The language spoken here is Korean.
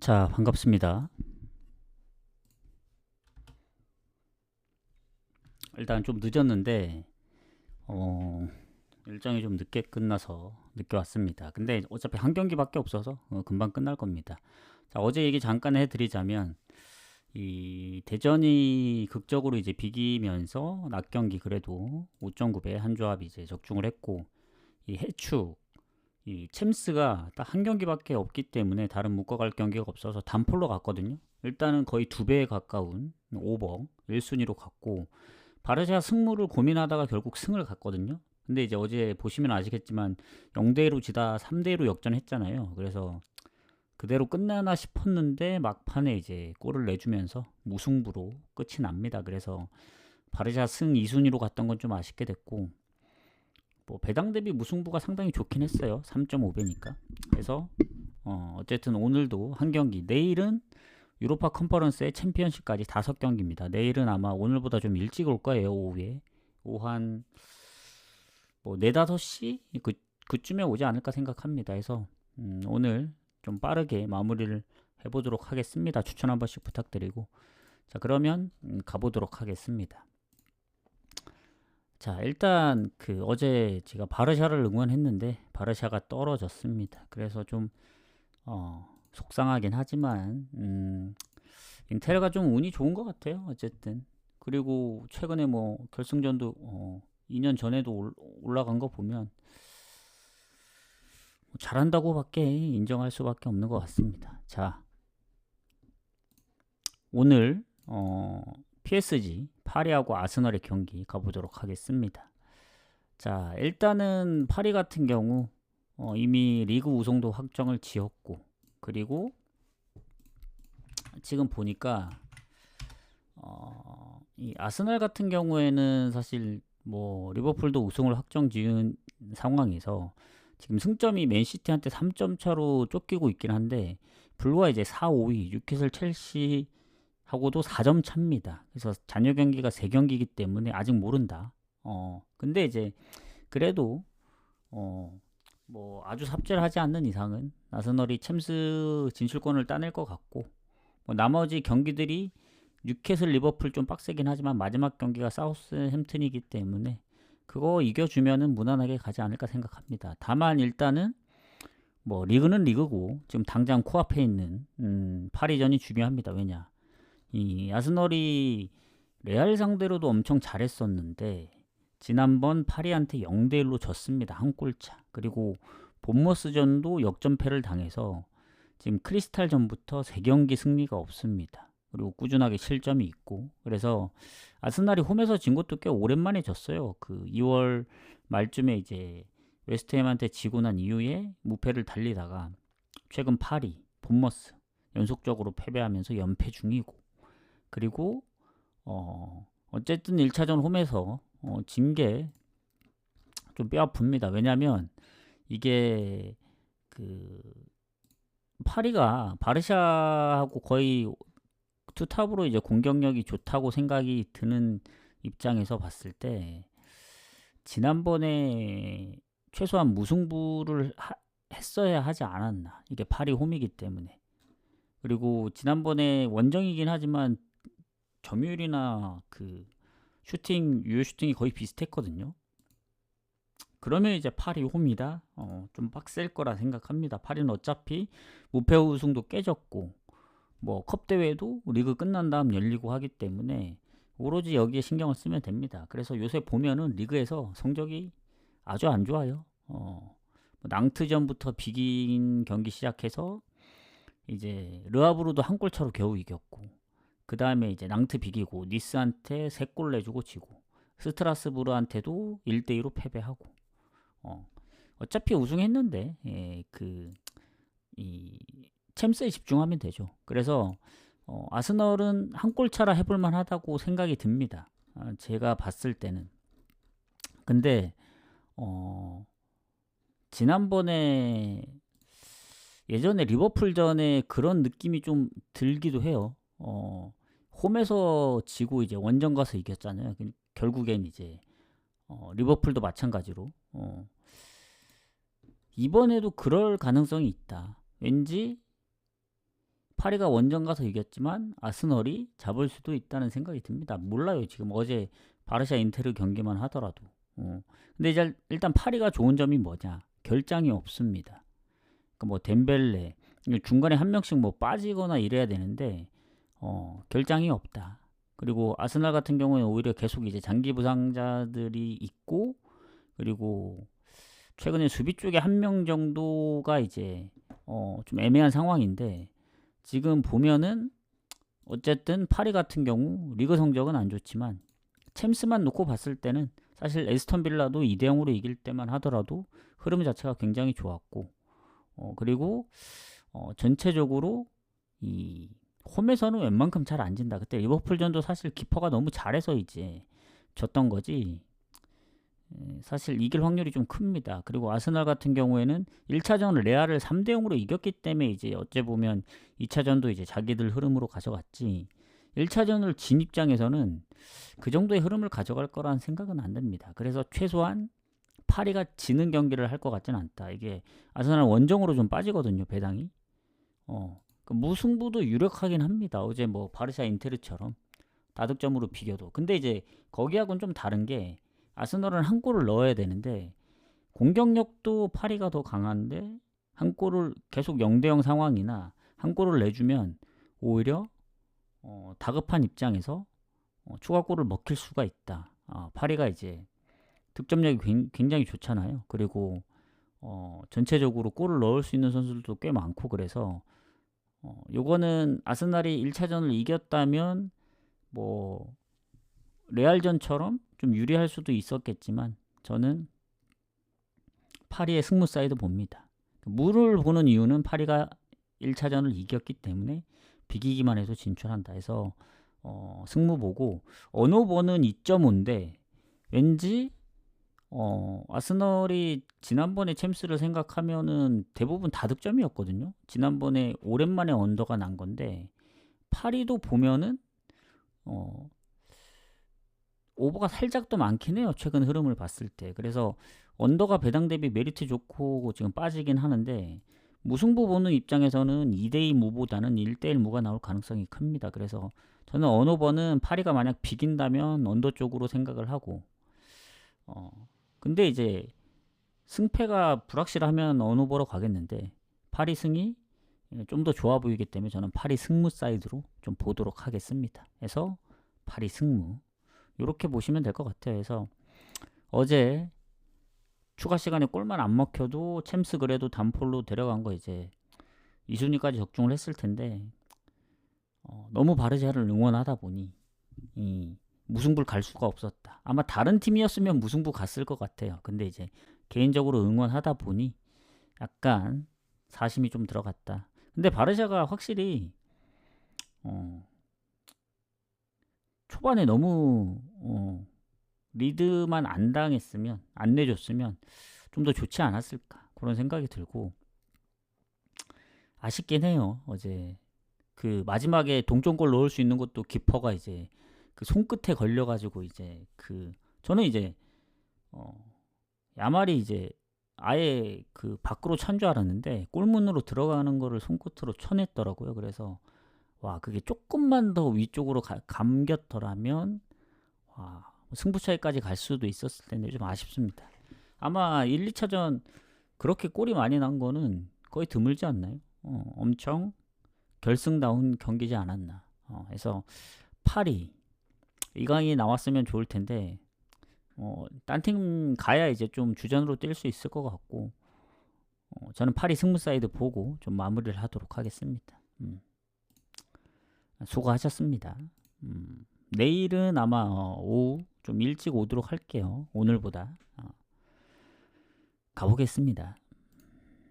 자, 반갑습니다. 일단 좀 늦었는데, 어, 일정이 좀 늦게 끝나서 늦게 왔습니다. 근데 어차피 한 경기밖에 없어서 금방 끝날 겁니다. 자, 어제 얘기 잠깐 해드리자면, 이 대전이 극적으로 이제 비기면서 낮 경기 그래도 5.9배 한 조합 이제 적중을 했고, 이 해축, 이 챔스가 딱 한 경기밖에 없기 때문에 다른 묶어갈 경기가 없어서 단폴로 갔거든요. 일단은 거의 두 배에 가까운 오버 1순위로 갔고, 바르샤 승무를 고민하다가 결국 승을 갔거든요. 근데 이제 어제 보시면 아시겠지만 0대1로 지다 3대1로 역전했잖아요. 그래서 그대로 끝나나 싶었는데 막판에 이제 골을 내주면서 무승부로 끝이 납니다. 그래서 바르샤 승 2순위로 갔던 건 좀 아쉽게 됐고, 뭐 배당 대비 무승부가 상당히 좋긴 했어요. 3.5배니까. 그래서 어쨌든 오늘도 한 경기, 내일은 유로파 컨퍼런스의 챔피언십까지 5경기입니다. 내일은 아마 오늘보다 좀 일찍 올 거예요. 오후에. 오후 한 뭐 4, 5시 그쯤에 오지 않을까 생각합니다. 해서 오늘 좀 빠르게 마무리를 해보도록 하겠습니다. 추천 한 번씩 부탁드리고. 자, 그러면 가보도록 하겠습니다. 자, 일단 그 어제 제가 바르샤를 응원했는데 바르샤가 떨어졌습니다. 그래서 좀 속상하긴 하지만 인테르가 좀 운이 좋은 것 같아요. 어쨌든. 그리고 최근에 뭐 결승전도 2년 전에도 올라간 거 보면 뭐 잘한다고밖에 인정할 수밖에 없는 것 같습니다. 자, 오늘 PSG 파리하고 아스널의 경기 가보도록 하겠습니다. 자, 일단은 파리 같은 경우 이미 리그 우승도 확정을 지었고, 그리고 지금 보니까 이 아스널 같은 경우에는 사실 뭐 리버풀도 우승을 확정 지은 상황에서 지금 승점이 맨시티한테 3점 차로 쫓기고 있긴 한데, 불과 이제 4, 5위 뉴캐슬 첼시하고도 4점 차입니다. 그래서 잔여 경기가 3경기이기 때문에 아직 모른다. 근데 이제 그래도 어, 뭐 아주 삽질하지 않는 이상은 아스널이 챔스 진출권을 따낼 것 같고, 뭐 나머지 경기들이 뉴캐슬 리버풀 좀 빡세긴 하지만 마지막 경기가 사우스햄튼이기 때문에 그거 이겨주면은 무난하게 가지 않을까 생각합니다. 다만 일단은 뭐 리그는 리그고 지금 당장 코앞에 있는 파리전이 중요합니다. 왜냐, 이 아스널이 레알 상대로도 엄청 잘했었는데 지난번 파리한테 0대1로 졌습니다. 한 골차. 그리고 본머스전도 역전패를 당해서 지금 크리스탈전부터 3경기 승리가 없습니다. 그리고 꾸준하게 실점이 있고, 그래서 아스날이 홈에서 진 것도 꽤 오랜만에 졌어요. 그 2월 말쯤에 이제 웨스트햄한테 지고 난 이후에 무패를 달리다가 최근 파리, 본머스 연속적으로 패배하면서 연패 중이고, 그리고 어쨌든 1차전 홈에서 진 게 좀 뼈 아픕니다. 왜냐면 이게 그 파리가 바르샤하고 거의 투탑으로 이제 공격력이 좋다고 생각이 드는 입장에서 봤을 때 지난번에 최소한 무승부를 했어야 하지 않았나. 이게 파리 홈이기 때문에. 그리고 지난번에 원정이긴 하지만 점유율이나 그 슈팅 유효 슈팅이 거의 비슷했거든요. 그러면 이제 파리 홈이다. 좀 빡셀 거라 생각합니다. 파리는 어차피 무패 우승도 깨졌고 뭐 컵 대회도 리그 끝난 다음 열리고 하기 때문에 오로지 여기에 신경을 쓰면 됩니다. 그래서 요새 보면은 리그에서 성적이 아주 안 좋아요. 뭐 낭트전부터 비긴 경기 시작해서 이제 르아브르도 한 골 차로 겨우 이겼고, 그 다음에 이제 낭트 비기고 니스한테 3골 내주고 지고 스트라스부르한테도 1대2로 패배하고, 어차피 우승했는데 이 챔스에 집중하면 되죠. 그래서 아스널은 한 골 차라 해볼 만하다고 생각이 듭니다. 제가 봤을 때는. 근데 지난번에 예전에 리버풀전에 그런 느낌이 좀 들기도 해요. 홈에서 지고 이제 원정 가서 이겼잖아요. 결국엔 이제 리버풀도 마찬가지로 이번에도 그럴 가능성이 있다. 왠지 파리가 원정 가서 이겼지만 아스널이 잡을 수도 있다는 생각이 듭니다. 몰라요. 지금 어제 바르샤 인테르 경기만 하더라도. 근데 이제 일단 파리가 좋은 점이 뭐냐? 결장이 없습니다. 그러니까 뭐 덴벨레 중간에 한 명씩 뭐 빠지거나 이래야 되는데 결장이 없다. 그리고 아스날 같은 경우는 오히려 계속 이제 장기 부상자들이 있고, 그리고 최근에 수비 쪽에 한 명 정도가 이제 좀 애매한 상황인데, 지금 보면은 어쨌든 파리 같은 경우 리그 성적은 안 좋지만 챔스만 놓고 봤을 때는 사실 에스턴 빌라도 2대 0으로 이길 때만 하더라도 흐름 자체가 굉장히 좋았고, 그리고 전체적으로 이 홈에서는 웬만큼 잘 안 진다. 그때 리버풀전도 사실 키퍼가 너무 잘해서 이제 졌던 거지. 사실 이길 확률이 좀 큽니다. 그리고 아스날 같은 경우에는 1차전 레알을 3대 0으로 이겼기 때문에 이제 어째 보면 2차전도 이제 자기들 흐름으로 가져갔지. 1차전을 진 입장에서는 그 정도의 흐름을 가져갈 거라는 생각은 안 듭니다. 그래서 최소한 파리가 지는 경기를 할 것 같지는 않다. 이게 아스날 원정으로 좀 빠지거든요, 배당이. 그 무승부도 유력하긴 합니다. 어제 뭐 바르샤 인테르처럼 다득점으로 비겨도. 근데 이제 거기하고는 좀 다른 게, 아스널은 한 골을 넣어야 되는데 공격력도 파리가 더 강한데 한 골을 계속 0대 0 상황이나 한 골을 내주면 오히려 다급한 입장에서 추가골을 먹힐 수가 있다. 파리가 이제 득점력이 굉장히 좋잖아요. 그리고 전체적으로 골을 넣을 수 있는 선수들도 꽤 많고, 그래서 요거는 아스날이 1차전을 이겼다면 뭐 레알전처럼 좀 유리할 수도 있었겠지만 저는 파리의 승무 사이드 봅니다. 물을 보는 이유는 파리가 1차전을 이겼기 때문에 비기기만 해도 진출한다 해서 승무 보고, 언어버는 2.5인데 왠지 아스널이 지난번에 챔스를 생각하면은 대부분 다득점이었거든요. 지난번에 오랜만에 언더가 난 건데, 파리도 보면은 오버가 살짝 더 많긴 해요. 최근 흐름을 봤을 때. 그래서 언더가 배당 대비 메리트 좋고 지금 빠지긴 하는데, 무승부 보는 입장에서는 2대2 무보다는 1대1 무가 나올 가능성이 큽니다. 그래서 저는 언어버는 파리가 만약 비긴다면 언더 쪽으로 생각을 하고, 근데 이제 승패가 불확실하면 언어버로 가겠는데 파리 승이 좀 더 좋아 보이기 때문에 저는 파리 승무 사이드로 좀 보도록 하겠습니다. 그래서 파리 승무 이렇게 보시면 될 것 같아요. 그래서 어제 추가 시간에 골만 안 먹혀도 챔스 그래도 단폴로 데려간 거 이제 2순위까지 적중을 했을 텐데, 너무 바르샤를 응원하다 보니 이 무승부를 갈 수가 없었다. 아마 다른 팀이었으면 무승부 갔을 것 같아요. 근데 이제 개인적으로 응원하다 보니 약간 사심이 좀 들어갔다. 근데 바르샤가 확실히 초반에 너무 리드만 안 당했으면, 안 내줬으면 좀 더 좋지 않았을까 그런 생각이 들고, 아쉽긴 해요. 어제 그 마지막에 동점골 넣을 수 있는 것도 키퍼가 이제 그 손끝에 걸려가지고 이제 저는 이제 야말이 이제 아예 그 밖으로 찬 줄 알았는데 골문으로 들어가는 거를 손끝으로 쳐냈더라고요. 그래서 와, 그게 조금만 더 위쪽으로 감겼더라면 와, 승부 차이까지 갈 수도 있었을 텐데 좀 아쉽습니다. 아마 1, 2차전 그렇게 골이 많이 난 거는 거의 드물지 않나요? 엄청 결승다운 경기지 않았나. 그래서 파리 이 강이 나왔으면 좋을 텐데 딴 팀 가야 이제 좀 주전으로 뛸 수 있을 것 같고, 저는 파리 승무 사이드 보고 좀 마무리를 하도록 하겠습니다. 수고하셨습니다. 내일은 아마 오후 좀 일찍 오도록 할게요. 오늘보다 가보겠습니다.